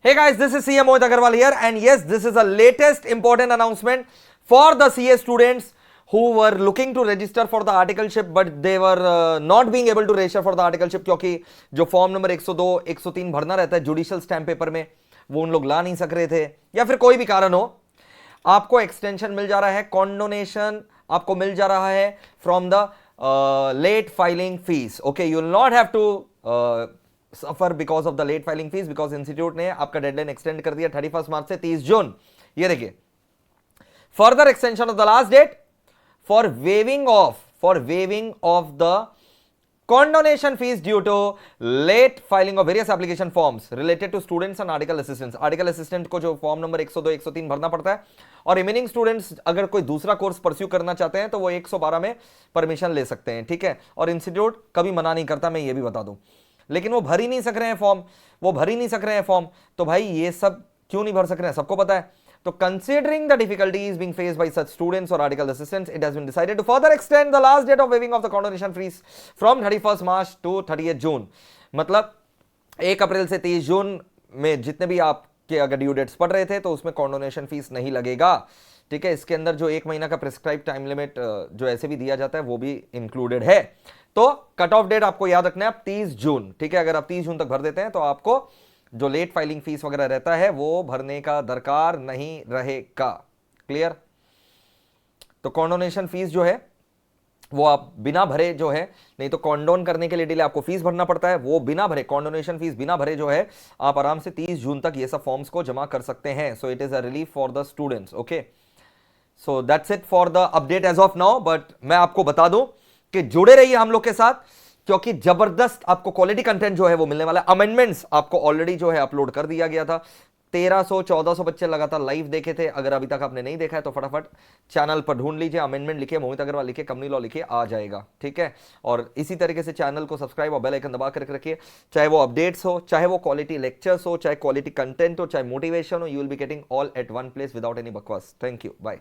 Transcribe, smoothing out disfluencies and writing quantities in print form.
Hey guys, this is CM Mohit Agarwal here, and yes, this is a latest important announcement for the CA students who were looking to register for the articleship, but they were not being able to register for the articleship क्योंकि जो form number 102, 103 भरना रहता है judicial stamp paper में, वो उन लोग ला नहीं सक रहे थे या फिर कोई भी कारण हो। आपको एक्सटेंशन मिल जा रहा है, कॉन्डोनेशन आपको मिल जा रहा है from the late filing fees. Okay, you will not have to suffer because of the late filing fees, because institute ने आपका डेडलाइन एक्सटेंड कर दिया 31 मार्च से 30 जून। ये देखिए, further extension of the last date for waiving of the condonation fees due to late filing of various application forms related to students and article assistants। Article assistant को जो फॉर्म नंबर 102, 103 भरना पड़ता है, और रिमेनिंग स्टूडेंट्स अगर कोई दूसरा course pursue करना चाहते हैं तो वो 112 में परमिशन ले सकते हैं, ठीक है। और इंस्टीट्यूट कभी मना नहीं करता, मैं ये भी बता दूं, लेकिन वो भर ही नहीं सक रहे हैं फॉर्म, तो भाई ये सब क्यों नहीं भर सक रहे हैं, सबको पता है। तो considering the difficulties being faced by such students or article assistants, it has been decided to further extend the last date of waiving of the condonation fees from 31st March to 30th June। मतलब 1 अप्रैल से 30 जून में जितने भी आपके अगर due dates पड़ रहे थे तो उसमें condonation फीस नहीं लगेगा, ठीक है। इसके अंदर जो 1 महीना का प्रिस्क्राइब टाइम लिमिट जो ऐसे भी दिया जाता है वो भी इंक्लूडेड है। तो कट ऑफ डेट आपको याद रखना है 30 जून, ठीक है। अगर आप 30 जून तक भर देते हैं तो आपको जो लेट फाइलिंग फीस वगैरह रहता है वो भरने का दरकार नहीं रहेगा। क्लियर? तो कॉन्डोनेशन फीस जो है वो आप बिना भरे जो है, नहीं तो कॉन्डोन करने के लिए डेली आपको फीस भरना पड़ता है, वो बिना भरे, कॉन्डोनेशन फीस बिना भरे जो है आप आराम से 30 जून तक ये सब फॉर्म्स को जमा कर सकते हैं। So it is a relief for the students. Okay, so that's it for the update as of now. But मैं आपको बता दूं कि जुड़े रहिए हम लोग के साथ, क्योंकि जबरदस्त आपको क्वालिटी कंटेंट जो है वो मिलने वाला है। अमेंडमेंट्स आपको ऑलरेडी जो है अपलोड कर दिया गया था। 1300-1400 बच्चे लगातार लाइव देखे थे। अगर अभी तक आपने नहीं देखा है तो फटाफट चैनल पर ढूंढ लीजिए, अमेंडमेंट लिखिए, मोहित अग्रवाल लिखिए, कंपनी लॉ लिखिए, आ जाएगा, ठीक है। और इसी तरीके से चैनल को सब्सक्राइब और बेल आइकन दबा करके रखिए, चाहे वो अपडेट्स हो, चाहे वो क्वालिटी लेक्चर्स हो, चाहे क्वालिटी कंटेंट हो, चाहे मोटिवेशन हो, you will be getting all at one place without any बकवास। Thank you, bye.